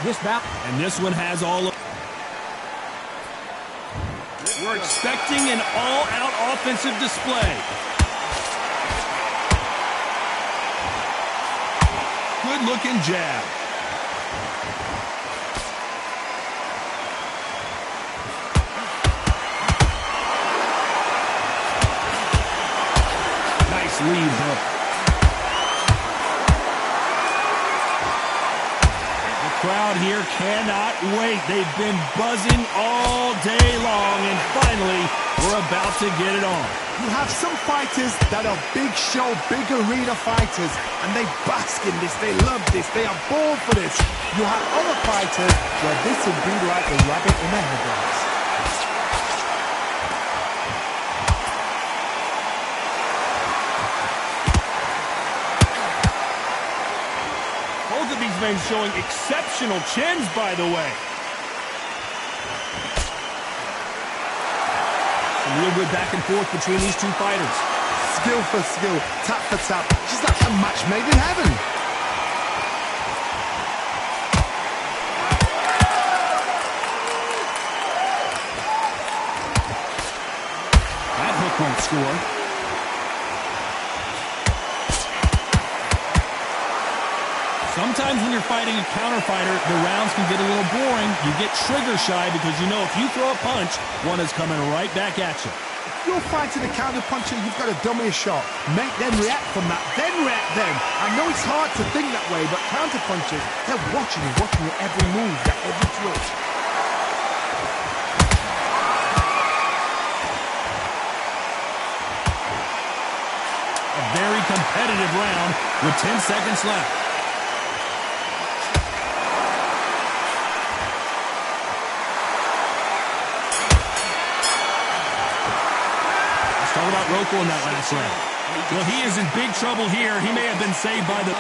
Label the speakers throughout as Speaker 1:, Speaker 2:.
Speaker 1: This bout.
Speaker 2: And this one has all of... We're expecting an all-out offensive display. Good-looking jab. Nice lead hook. Crowd here cannot wait. They've been buzzing all day long, and finally, we're about to get it on.
Speaker 3: You have some fighters that are big show, big arena fighters, and they bask in this, they love this, they are born for this. You have other fighters where this would be like a rabbit in a headlights.
Speaker 2: Both of these men showing exceptional chins, by the way. Some real good back and forth between these two fighters.
Speaker 3: Skill for skill, tap for tap. Just like a match made in heaven.
Speaker 2: That hook won't score. Sometimes when you're fighting a counter fighter, the rounds can get a little boring. You get trigger shy because you know if you throw a punch, one is coming right back at you.
Speaker 3: If you're fighting a counter puncher, you've got to dummy a shot. Make them react from that, then react then. I know it's hard to think that way, but counter punchers, they're watching your every move, every twitch.
Speaker 2: A very competitive round with 10 seconds left. Talk about Rocco in that last round. Well, he is in big trouble here. He may have been saved by the...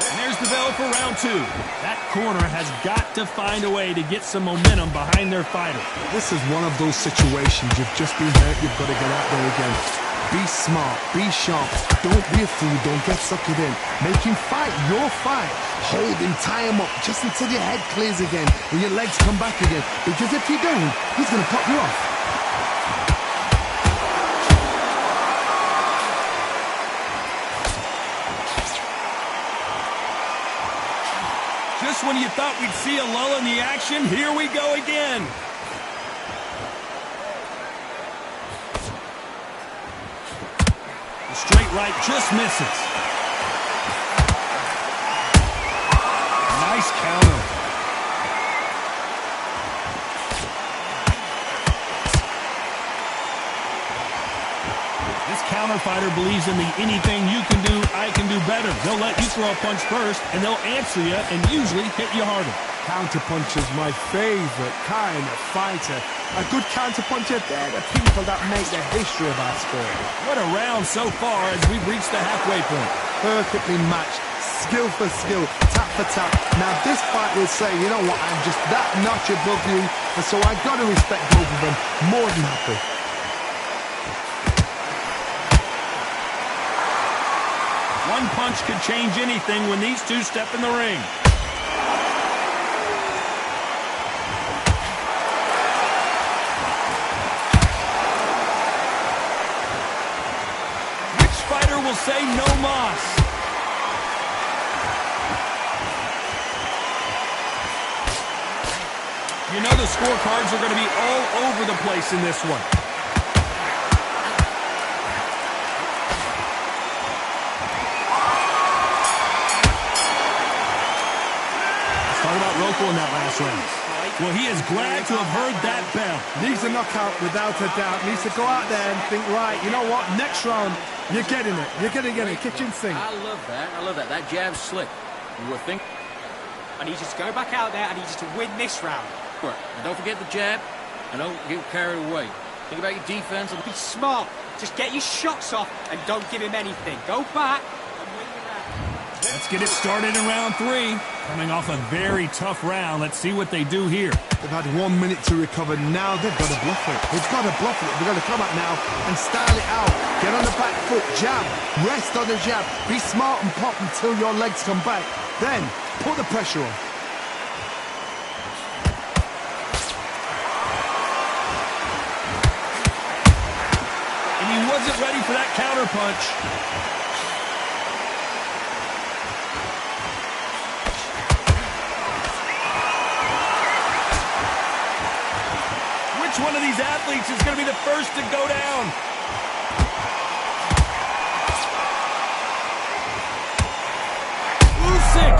Speaker 2: And there's the bell for round two. That corner has got to find a way to get some momentum behind their fighter.
Speaker 3: This is one of those situations. You've just been hurt. You've got to get out there again. Be smart. Be sharp. Don't be a fool. Don't get suckered in. Make him fight your fight. Hold him, tie him up just until your head clears again and your legs come back again. Because if you don't, he's going to pop you off.
Speaker 2: Just when you thought we'd see a lull in the action, here we go again. The straight right just misses. Nice counter. This counter fighter believes in the anything you can do, I can do better. They'll let you throw a punch first, and they'll answer you and usually hit you harder.
Speaker 3: Counter puncher's my favorite kind of fighter. A good counter puncher, they're the people that make the history of our sport.
Speaker 2: What a round so far as we've reached the halfway point.
Speaker 3: Perfectly matched, skill for skill, tap for tap. Now this fight will say, you know what, I'm just that notch above you, and so I got to respect both of them more than happy.
Speaker 2: One punch could change anything when these two step in the ring. Which fighter will say no mas? You know the scorecards are going to be all over the place in this one. Talk about Rocco in that last round. Well, he is glad to have heard that bell.
Speaker 3: Needs a knockout without a doubt. Needs to go out there and think, right, you know what, next round, you're getting it. You're going to get it. Kitchen sink.
Speaker 1: I love that. I love that. That jab's slick. You would think.
Speaker 4: I need you to go back out there. I need you to win this round.
Speaker 1: Right. And don't forget the jab, and don't get carried away. Think about your defense.
Speaker 4: Be smart. Just get your shots off and don't give him anything. Go back and win the round.
Speaker 2: Let's get it started in round three. Coming off a very tough round. Let's see what they do here.
Speaker 3: They've had 1 minute to recover. Now they've got to bluff it. They've got to bluff it. They've got to come up now and style it out. Get on the back foot, jab. Rest on the jab. Be smart and pop until your legs come back. Then Put the pressure on.
Speaker 2: And he wasn't ready for that counter punch. Which one of these athletes is going to be the first to go down? Usyk.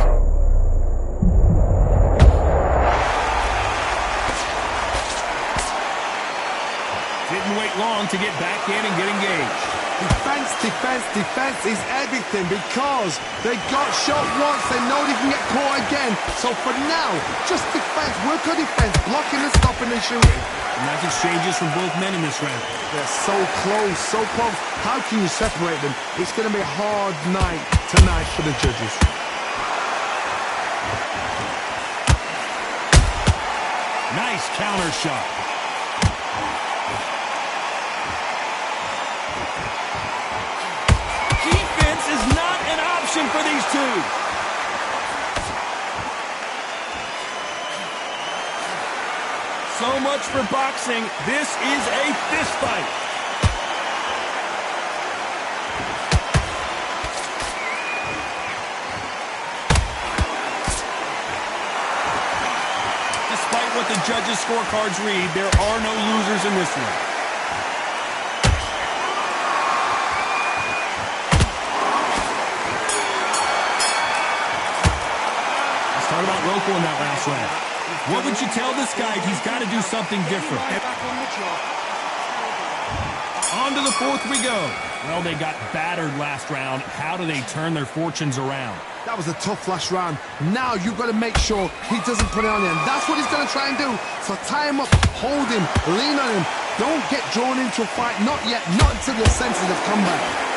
Speaker 2: Didn't wait long to get back in and get engaged.
Speaker 3: Defense, defense, defense is everything because they got shot once, they know they can get caught again. So for now, just defense, work on defense, blocking and stopping and shooting.
Speaker 2: And that's exchanges from both men in this round.
Speaker 3: They're so close, so close. How can you separate them? It's going to be a hard night tonight for the judges.
Speaker 2: Nice counter shot. Defense is not an option for these two. So much for boxing. This is a fist fight. Despite what the judges' scorecards read, there are no losers in this one. Let's talk about Roko in that last round. What would you tell this guy if he's got to do something different? On to the fourth we go. Well, they got battered last round. How do they turn their fortunes around?
Speaker 3: That was a tough last round. Now you've got to make sure he doesn't put it on him. That's what he's going to try and do. So tie him up, hold him, lean on him. Don't get drawn into a fight. Not yet. Not until your senses have come back.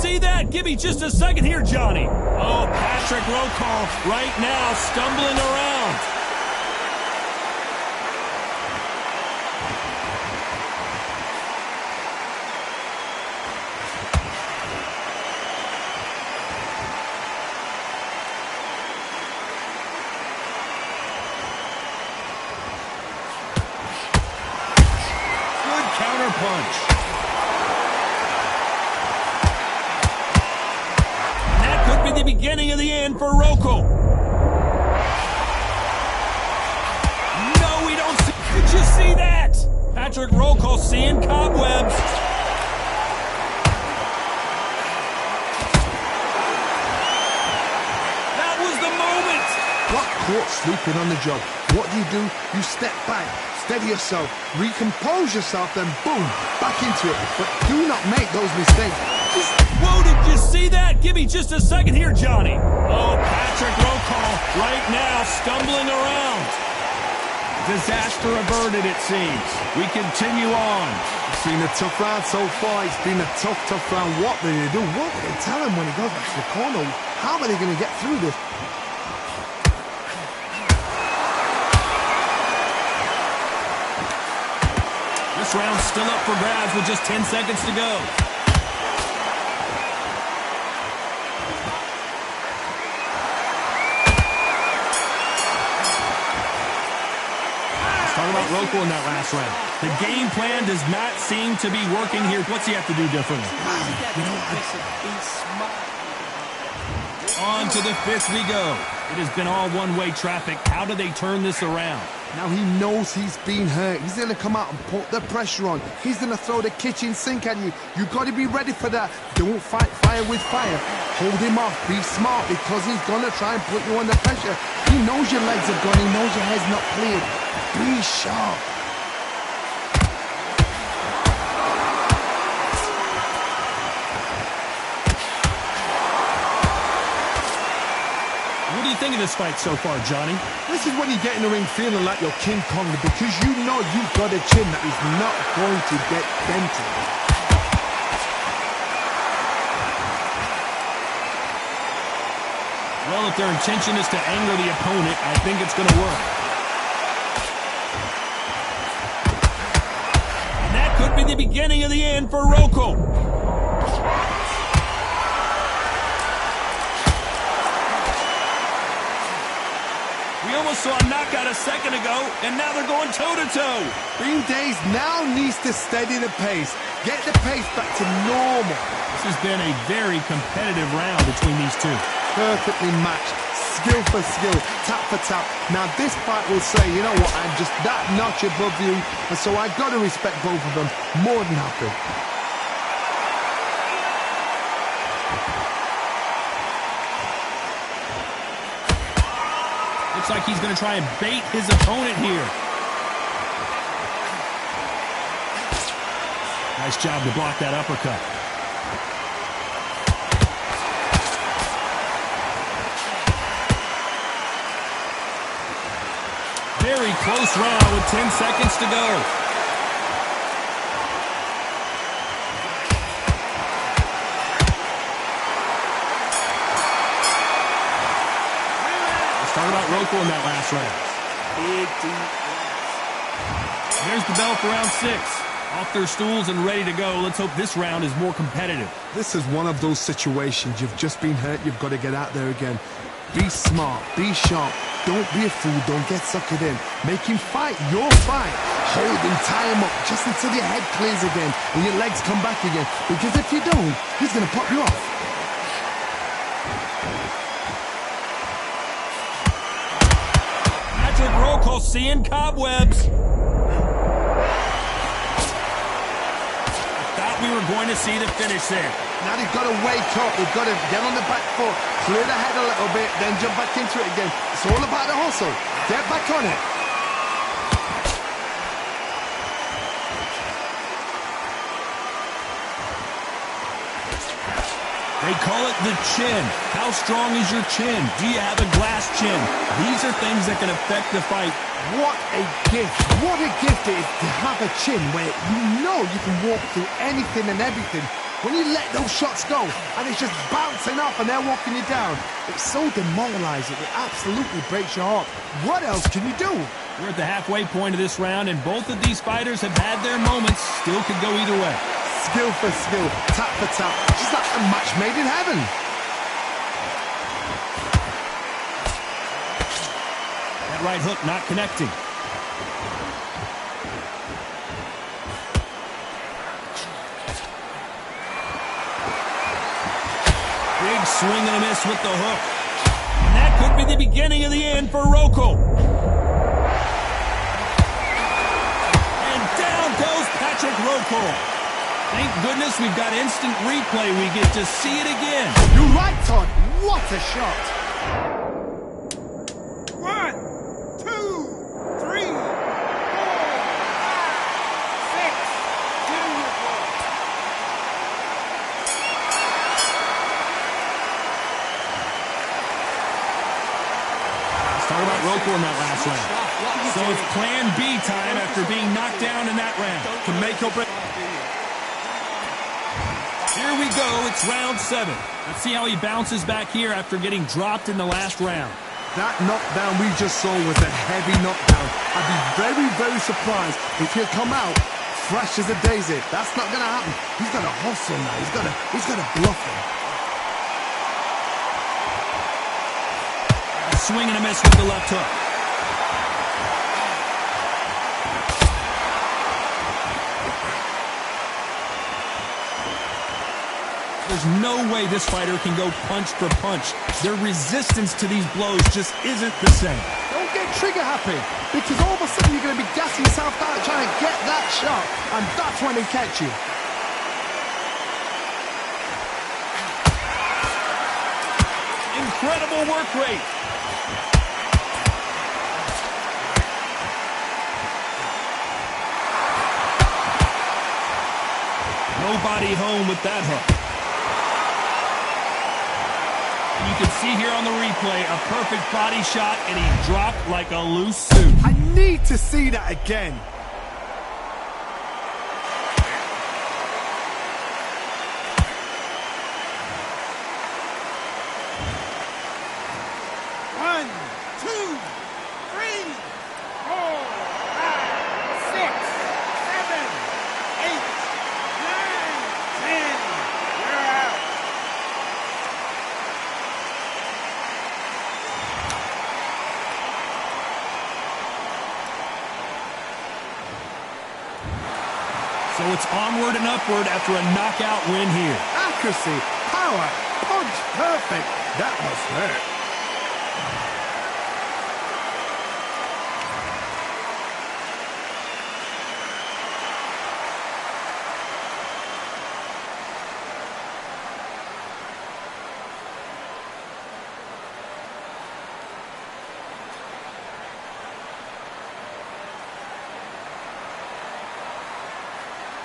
Speaker 2: See that? Give me just a second here, Johnny. Oh, Patrick Roko right now stumbling around. Good counter punch. Be the beginning of the end for Roko. No, we don't see. Did you see that? Patrick Roko seeing cobwebs. That was the moment.
Speaker 3: Got caught sleeping on the job. What do? You step back, steady yourself, recompose yourself, then boom, back into it. But do not make those mistakes.
Speaker 2: Whoa, did you see that? Give me just a second here, Johnny. Oh, Patrick Roko right now stumbling around. Disaster averted, it seems. We continue on.
Speaker 3: It's been a tough round so far. It's been a tough round. What do they do? What do they tell him when he goes back to the corner? How are they going to get through this?
Speaker 2: This round's still up for grabs with just 10 seconds to go. Talk about Roko in that last round. The game plan does not seem to be working here. What's he have to do differently? On to the fifth we go. It has been all one-way traffic. How do they turn this around?
Speaker 3: Now he knows he's been hurt. He's going to come out and put the pressure on. He's going to throw the kitchen sink at you. You've got to be ready for that. Don't fight fire with fire. Hold him off. Be smart because he's going to try and put you under pressure. He knows your legs are gone. He knows your head's not cleared. Be sharp.
Speaker 2: What do you think of this fight so far, Johnny?
Speaker 3: This is when you get in the ring feeling like you're King Kong because you know you've got a chin that is not going to get dented.
Speaker 2: Well, if their intention is to anger the opponent, I think it's going to work. And that could be the the beginning of the end for Rokel. We almost saw a knockout a second ago, and now they're going toe-to-toe.
Speaker 3: Green Days now needs to steady the pace. Get the pace back to normal.
Speaker 2: This has been a very competitive round between these two.
Speaker 3: Perfectly matched. Skill for skill, tap for tap. Now this fight will say, you know what, I'm just that notch above you, and so I got to respect both of them more than happy.
Speaker 2: Looks like he's going to try and bait his opponent here. Nice job to block that uppercut. Very close round with 10 seconds to go. Let's talk about Rokel in that last round.
Speaker 4: Big, deep breaths.
Speaker 2: There's the bell for round 6. Off their stools and ready to go. Let's hope this round is more competitive.
Speaker 3: This is one of those situations. You've just been hurt. You've got to get out there again. Be smart. Be sharp. Don't be a fool. Don't get suckered in. Make him fight your fight. Hold him, tie him up just until your head clears again and your legs come back again. Because if you don't, he's going to pop you off.
Speaker 2: Patrick Rokel seeing cobwebs. We were going to see the finish there.
Speaker 3: Now they've got to wake up. They've got to get on the back foot, clear the head a little bit, then jump back into it again. It's all about the hustle. Get back on it.
Speaker 2: They call it the chin. How strong is your chin? Do you have a glass chin? These are things that can affect the fight.
Speaker 3: What a gift. What a gift it is to have a chin where you know you can walk through anything and everything. When you let those shots go and it's just bouncing off and they're walking you down, it's so demoralizing. It absolutely breaks your heart. What else can you do?
Speaker 2: We're at the halfway point of this round, and both of these fighters have had their moments. Still could go either way.
Speaker 3: Skill for skill, tap for tap, just like a match made in heaven.
Speaker 2: That right hook not connecting. Big swing and a miss with the hook. And that could be the beginning of the end for Rokel. And down goes Patrick Rokel. Thank goodness we've got instant replay. We get to see it again.
Speaker 3: You're right, Todd. What a shot.
Speaker 4: 1, 2, 3, 4, 5, 6. Do your work.
Speaker 2: Let's talk about Rokel in that last round. So it's plan B time after being knocked down in that round. To make or break. Here we go, it's round 7. Let's see how he bounces back here after getting dropped in the last round.
Speaker 3: That knockdown we just saw was a heavy knockdown. I'd be very, very surprised if he'll come out fresh as a daisy. That's not going to happen. He's got to hustle now. He's got to bluff him.
Speaker 2: A swing and a miss with the left hook. There's no way this fighter can go punch for punch. Their resistance to these blows just isn't the same.
Speaker 3: Don't get trigger happy, because all of a sudden you're going to be gassing yourself out trying to get that shot, and that's when they catch you.
Speaker 2: Incredible work rate. Nobody home with that hook. You can see here on the replay a perfect body shot, and he dropped like a loose suit.
Speaker 3: I need to see that again.
Speaker 4: One, 2, 3, 4, 5, 6, 7, 8.
Speaker 2: So it's onward and upward after a knockout win here.
Speaker 3: Accuracy, power, punch, perfect. That must hurt.